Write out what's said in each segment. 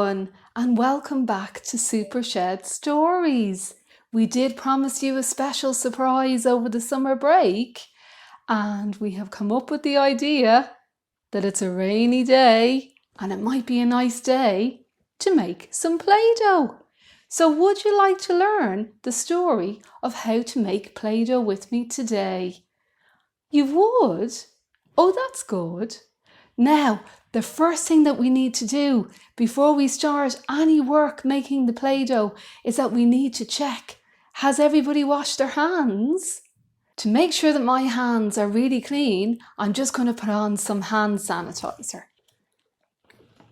everyone, and welcome back to SuperShedStories. We did promise you a special surprise over the summer break, and we have come up with the idea that it's a rainy day and it might be a nice day to make some Play-Doh. So would you like to learn the story of how to make Play-Doh with me today? You would? Oh, that's good. Now, the first thing that we need to do before we start any work making the Play-Doh is that we need to check, has everybody washed their hands? To make sure that my hands are really clean, I'm just going to put on some hand sanitizer.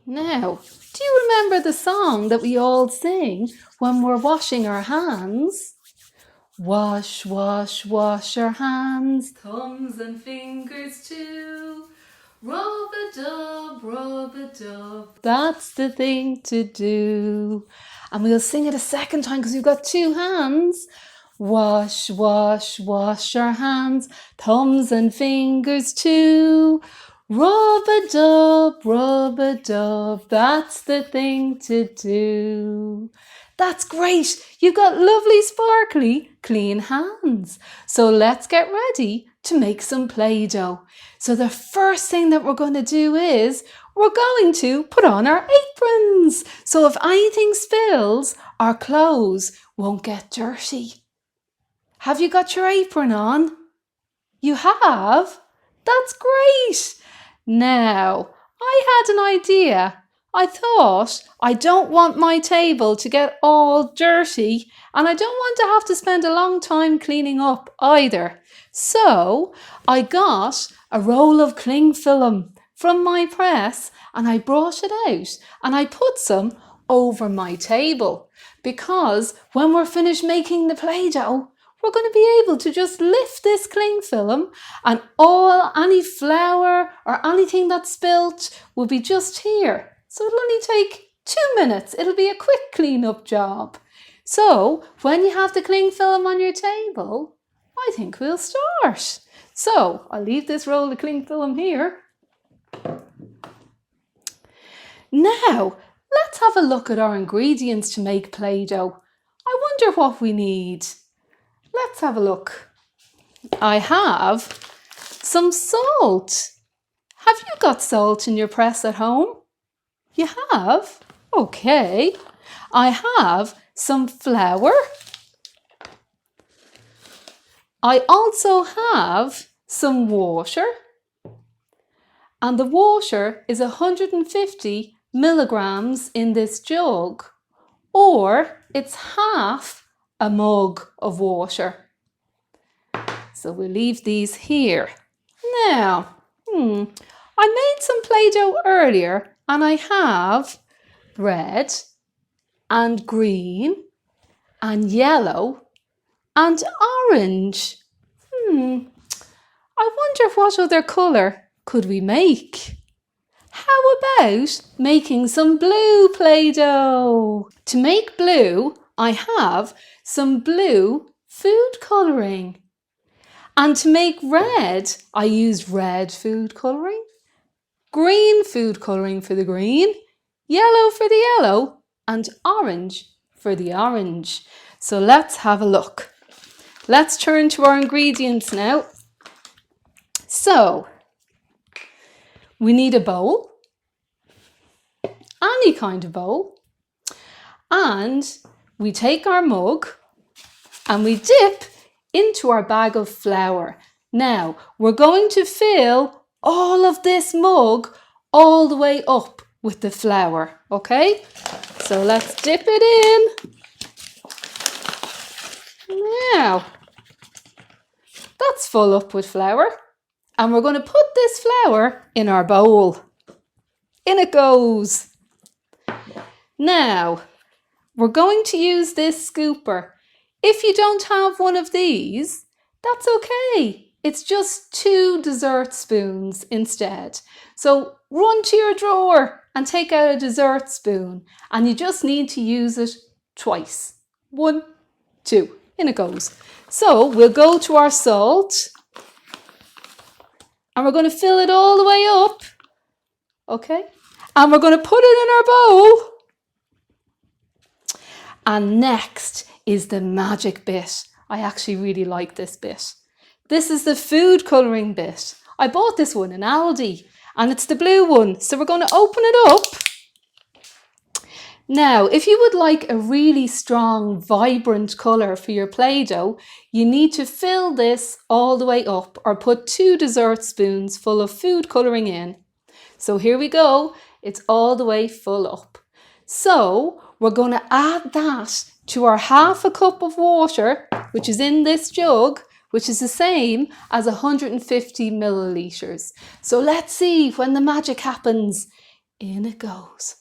Now, do you remember the song that we all sing when we're washing our hands? Wash, wash, wash your hands, thumbs and fingers too. Rub-a-dub, rub-a-dub, that's the thing to do. And we'll sing it a second time because we've got two hands. Wash, wash, wash your hands, thumbs and fingers too. Rub-a-dub, rub-a-dub, that's the thing to do. That's great. You've got lovely, sparkly, clean hands. So let's get ready to make some Play-Doh. So the first thing that we're going to do is we're going to put on our aprons. So if anything spills, our clothes won't get dirty. Have you got your apron on? You have? That's great. Now, I had an idea. I thought I don't want my table to get all dirty and I don't want to have to spend a long time cleaning up either. So I got a roll of cling film from my press and I brought it out and I put some over my table because when we're finished making the Play-Doh, we're going to be able to just lift this cling film and any flour or anything that's spilt will be just here. So it'll only take 2 minutes. It'll be a quick clean-up job. So when you have the cling film on your table, I think we'll start. So I'll leave this roll of cling film here. Now, let's have a look at our ingredients to make Play-Doh. I wonder what we need. Let's have a look. I have some salt. Have you got salt in your press at home? You have? Okay. I have some flour. I also have some water. And the water is 150 milligrams in this jug, or it's half a mug of water. So we'll leave these here. Now, I made some Play-Doh earlier and I have red and green and yellow and orange. I wonder what other colour could we make? How about making some blue Play-Doh? To make blue, I have some blue food colouring. And to make red, I used red food colouring, green food colouring for the green, yellow for the yellow, and orange for the orange. So let's have a look. Let's turn to our ingredients now. So, we need a bowl, any kind of bowl, and we take our mug and we dip into our bag of flour. Now, we're going to fill all of this mug all the way up with the flour, okay? So let's dip it in. Now, that's full up with flour. And we're going to put this flour in our bowl. In it goes. Now, we're going to use this scooper. If you don't have one of these, that's okay. It's just 2 dessert spoons instead. So run to your drawer and take out a dessert spoon. And you just need to use it twice. 1, 2, in it goes. So we'll go to our salt. And we're going to fill it all the way up. Okay? And we're going to put it in our bowl. And next is the magic bit. I actually really like this bit. This is the food colouring bit. I bought this one in Aldi and it's the blue one. So we're going to open it up. Now, if you would like a really strong, vibrant colour for your Play-Doh, you need to fill this all the way up or put 2 dessert spoons full of food colouring in. So here we go. It's all the way full up. So we're going to add that to our half a cup of water, which is in this jug, which is the same as 150 millilitres. So let's see when the magic happens. In it goes.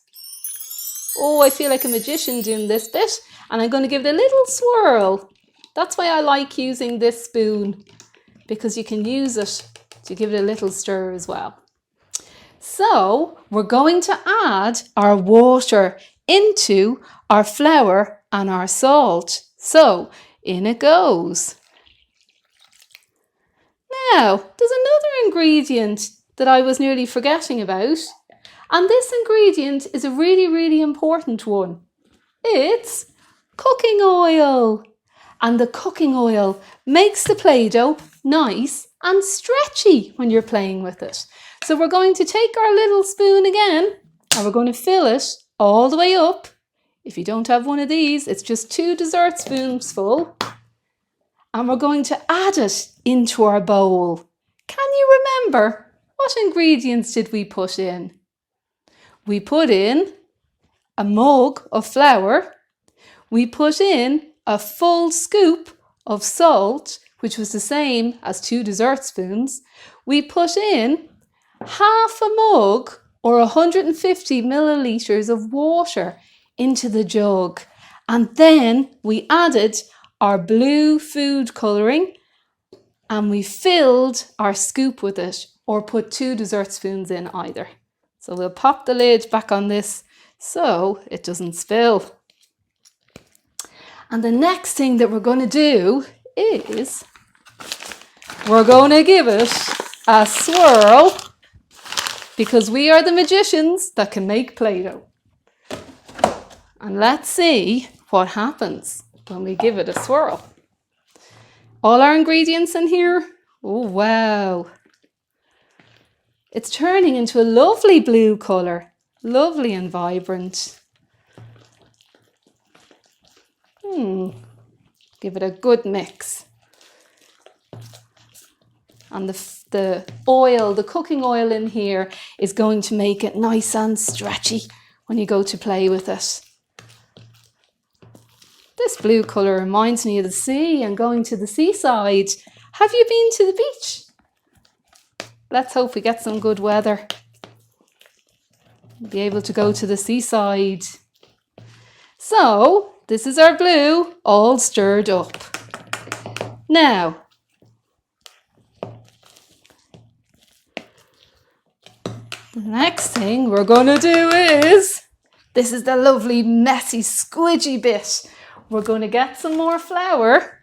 Oh, I feel like a magician doing this bit, and I'm going to give it a little swirl. That's why I like using this spoon, because you can use it to give it a little stir as well. So we're going to add our water into our flour and our salt. So in it goes. Now, there's another ingredient that I was nearly forgetting about. And this ingredient is a really, really important one. It's cooking oil. And the cooking oil makes the Play-Doh nice and stretchy when you're playing with it. So we're going to take our little spoon again and we're going to fill it all the way up. If you don't have one of these, it's just 2 dessert spoons full. And we're going to add it into our bowl. Can you remember what ingredients did we put in? We put in a mug of flour. We put in a full scoop of salt, which was the same as 2 dessert spoons. We put in half a mug or 150 millilitres of water into the jug. And then we added our blue food colouring and we filled our scoop with it, or put 2 dessert spoons in either. So we'll pop the lid back on this so it doesn't spill. And the next thing that we're going to do is we're going to give it a swirl, because we are the magicians that can make Play-Doh. And let's see what happens when we give it a swirl. All our ingredients in here. Oh, wow. It's turning into a lovely blue colour. Lovely and vibrant. Give it a good mix. And the oil, the cooking oil in here is going to make it nice and stretchy when you go to play with it. This blue colour reminds me of the sea and going to the seaside. Have you been to the beach? Let's hope we get some good weather. Be able to go to the seaside. So, this is our blue all stirred up. Now, the next thing we're going to do is, this is the lovely messy squidgy bit. We're going to get some more flour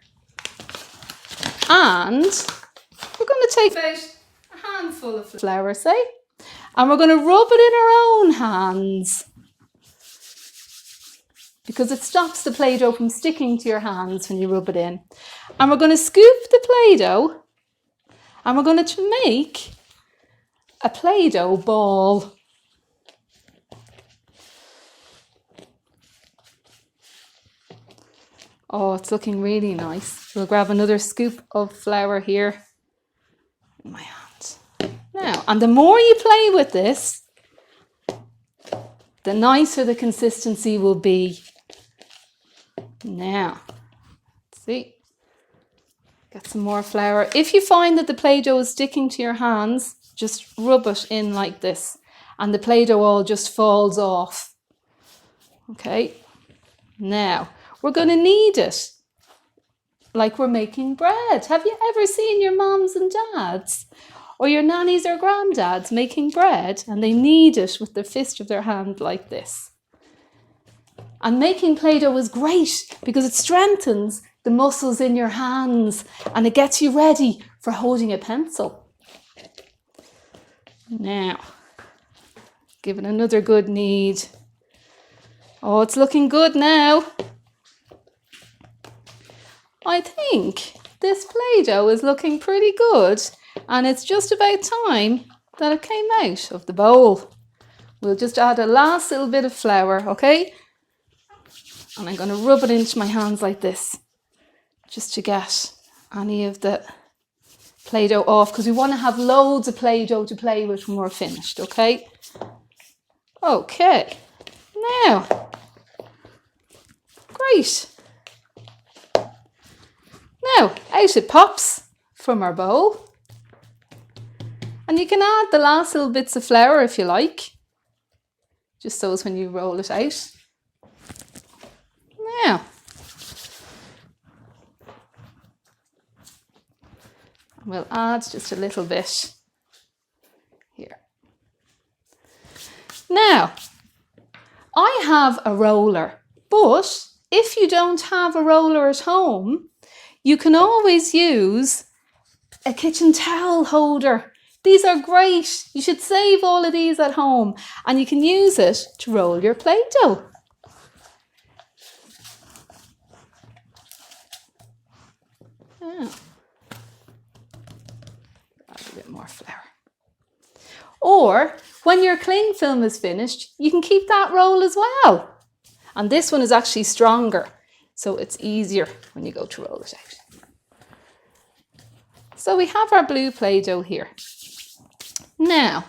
and we're going to take about a handful of flour, say, and we're going to rub it in our own hands, because it stops the Play-Doh from sticking to your hands when you rub it in. And we're going to scoop the Play-Doh and we're going to make a Play-Doh ball. Oh, it's looking really nice. We'll grab another scoop of flour here in my hand. Now, and the more you play with this, the nicer the consistency will be. Now, let's see. Get some more flour. If you find that the Play-Doh is sticking to your hands, just rub it in like this and the Play-Doh all just falls off. Okay, now we're going to knead it like we're making bread. Have you ever seen your mums and dads or your nannies or granddads making bread and they knead it with the fist of their hand like this? And making Play-Doh is great because it strengthens the muscles in your hands and it gets you ready for holding a pencil. Now, give it another good knead. Oh, it's looking good now. I think this Play-Doh is looking pretty good, and it's just about time that it came out of the bowl. We'll just add a last little bit of flour, okay? And I'm going to rub it into my hands like this, just to get any of the Play-Doh off, because we want to have loads of Play-Doh to play with when we're finished, okay? Okay, now, great. Now, out it pops from our bowl. And you can add the last little bits of flour if you like, just so as when you roll it out. Now, we'll add just a little bit here. Now, I have a roller, but if you don't have a roller at home, you can always use a kitchen towel holder. These are great. You should save all of these at home, and you can use it to roll your Play-Doh. Now, add a bit more flour. Or when your cling film is finished, you can keep that roll as well. And this one is actually stronger, so it's easier when you go to roll it out. So we have our blue Play-Doh here. Now,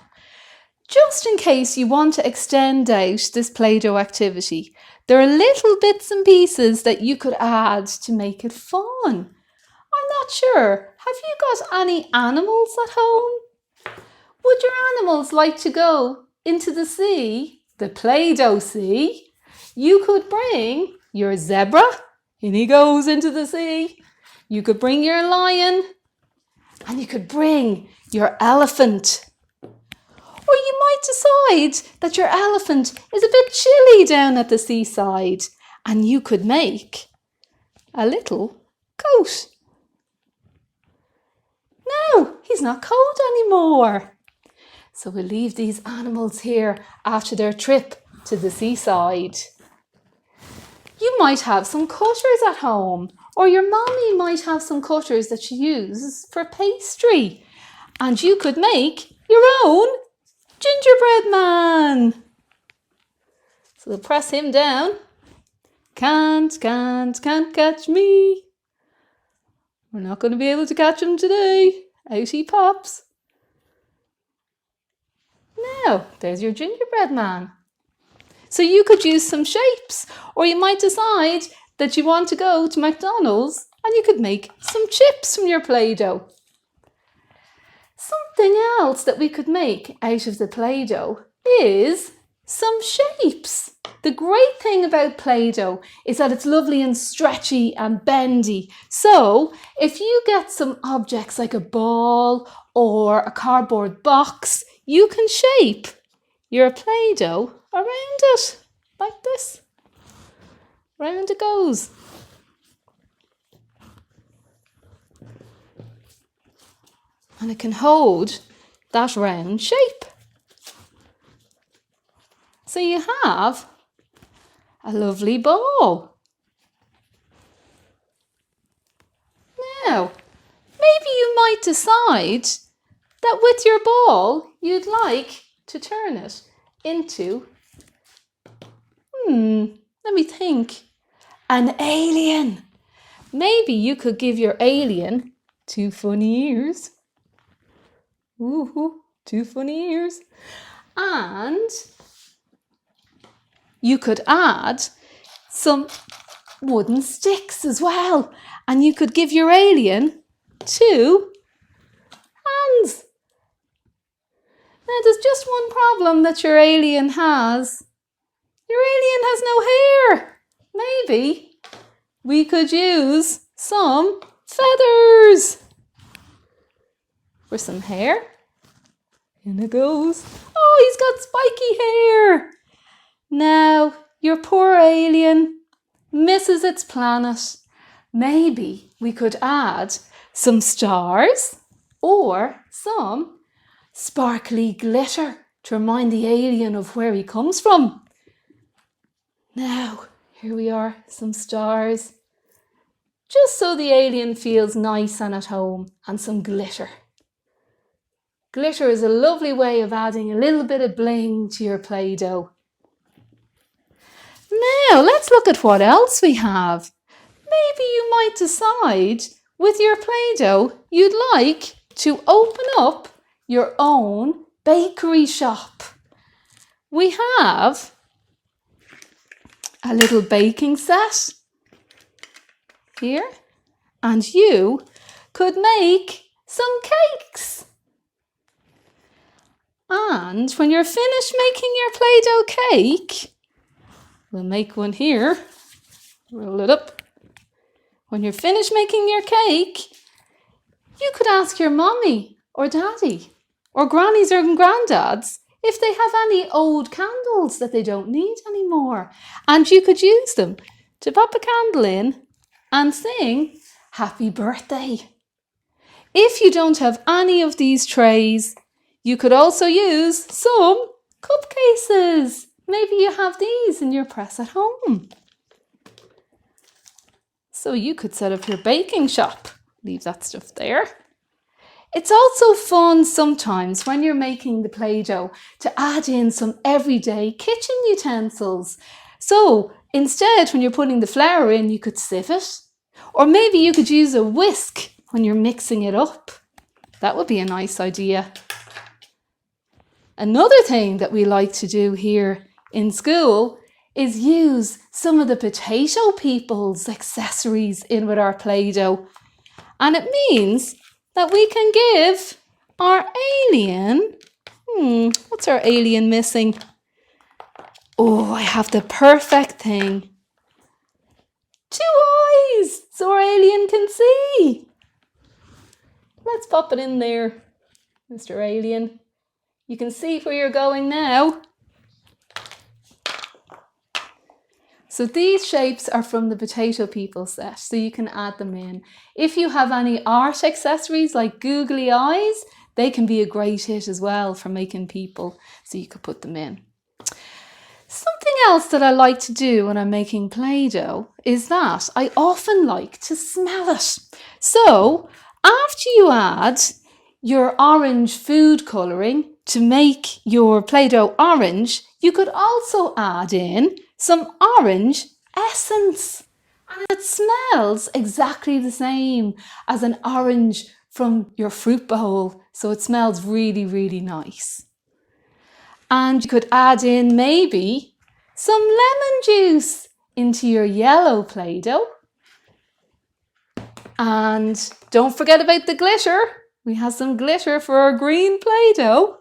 just in case you want to extend out this Play-Doh activity, there are little bits and pieces that you could add to make it fun. I'm not sure, have you got any animals at home? Would your animals like to go into the sea, the Play-Doh sea? You could bring your zebra, in he goes into the sea. You could bring your lion, and you could bring your elephant. Or you might decide that your elephant is a bit chilly down at the seaside, and you could make a little coat. No, he's not cold anymore. So we'll leave these animals here after their trip to the seaside. You might have some cutters at home, or your mommy might have some cutters that she uses for pastry. And you could make your own gingerbread man. So we'll press him down. Can't catch me. We're not going to be able to catch him today. Out he pops. Now, there's your gingerbread man. So you could use some shapes, or you might decide that you want to go to McDonald's and you could make some chips from your Play-Doh. Something else that we could make out of the Play-Doh is some shapes. The great thing about Play-Doh is that it's lovely and stretchy and bendy. So if you get some objects like a ball or a cardboard box, you can shape your Play-Doh around it, like this. Round it goes. And it can hold that round shape. So you have a lovely ball. Now, maybe you might decide that with your ball, you'd like to turn it into, let me think, an alien. Maybe you could give your alien 2 funny ears. Ooh, 2 funny ears. And you could add some wooden sticks as well. And you could give your alien 2 hands. Now, there's just one problem that your alien has. Your alien has no hair. Maybe we could use some feathers for some hair. In it goes. Oh, he's got spiky hair. Now, your poor alien misses its planet. Maybe we could add some stars or some sparkly glitter to remind the alien of where he comes from. Now, here we are, some stars. just so the alien feels nice and at home, and some glitter. Glitter is a lovely way of adding a little bit of bling to your Play-Doh. Now let's look at what else we have. Maybe you might decide with your Play-Doh you'd like to open up your own bakery shop. We have a little baking set here, and you could make some cakes. And when you're finished making your Play-Doh cake, we'll make one here, roll it up. When you're finished making your cake, you could ask your mommy or daddy or grannies or granddads if they have any old candles that they don't need anymore. And you could use them to pop a candle in and sing happy birthday. If you don't have any of these trays, you could also use some cupcases. Maybe you have these in your press at home. So you could set up your baking shop. Leave that stuff there. It's also fun sometimes when you're making the Play-Doh to add in some everyday kitchen utensils. So instead, when you're putting the flour in, you could sieve it. Or maybe you could use a whisk when you're mixing it up. That would be a nice idea. Another thing that we like to do here in school is use some of the potato people's accessories in with our Play-Doh. And it means that we can give our alien, what's our alien missing? Oh, I have the perfect thing. 2 eyes, so our alien can see. Let's pop it in there, Mr. Alien. You can see where you're going now. So these shapes are from the Potato People set, so you can add them in. If you have any art accessories like googly eyes, they can be a great hit as well for making people, so you could put them in. Something else that I like to do when I'm making Play-Doh is that I often like to smell it. So after you add your orange food colouring to make your Play-Doh orange, you could also add in some orange essence. And it smells exactly the same as an orange from your fruit bowl. So it smells really, really nice. And you could add in maybe some lemon juice into your yellow Play-Doh. And don't forget about the glitter. We have some glitter for our green Play-Doh.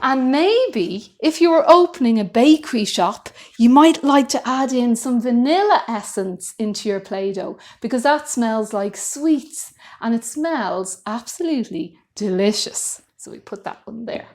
And maybe if you were opening a bakery shop, you might like to add in some vanilla essence into your Play-Doh because that smells like sweets and it smells absolutely delicious. So we put that one there.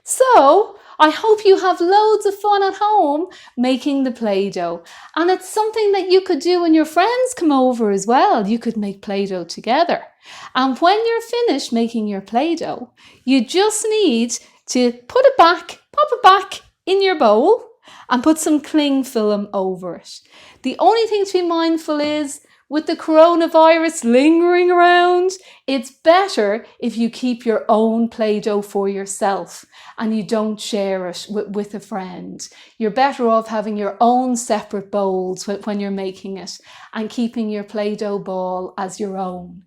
So I hope you have loads of fun at home making the Play-Doh. And it's something that you could do when your friends come over as well. You could make Play-Doh together. And when you're finished making your Play-Doh, you just need to put it back, pop it back in your bowl and put some cling film over it. The only thing to be mindful is with the coronavirus lingering around, it's better if you keep your own Play-Doh for yourself and you don't share it with a friend. You're better off having your own separate bowls when you're making it and keeping your Play-Doh ball as your own.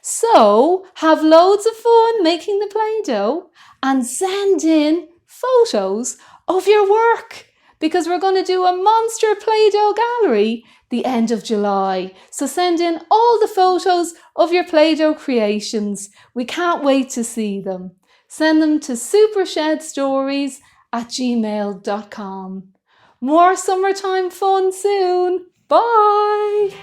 So have loads of fun making the Play-Doh and send in photos of your work because we're going to do a monster Play-Doh gallery the end of July. So send in all the photos of your Play-Doh creations. We can't wait to see them. Send them to SuperShedStories@gmail.com. More summertime fun soon. Bye!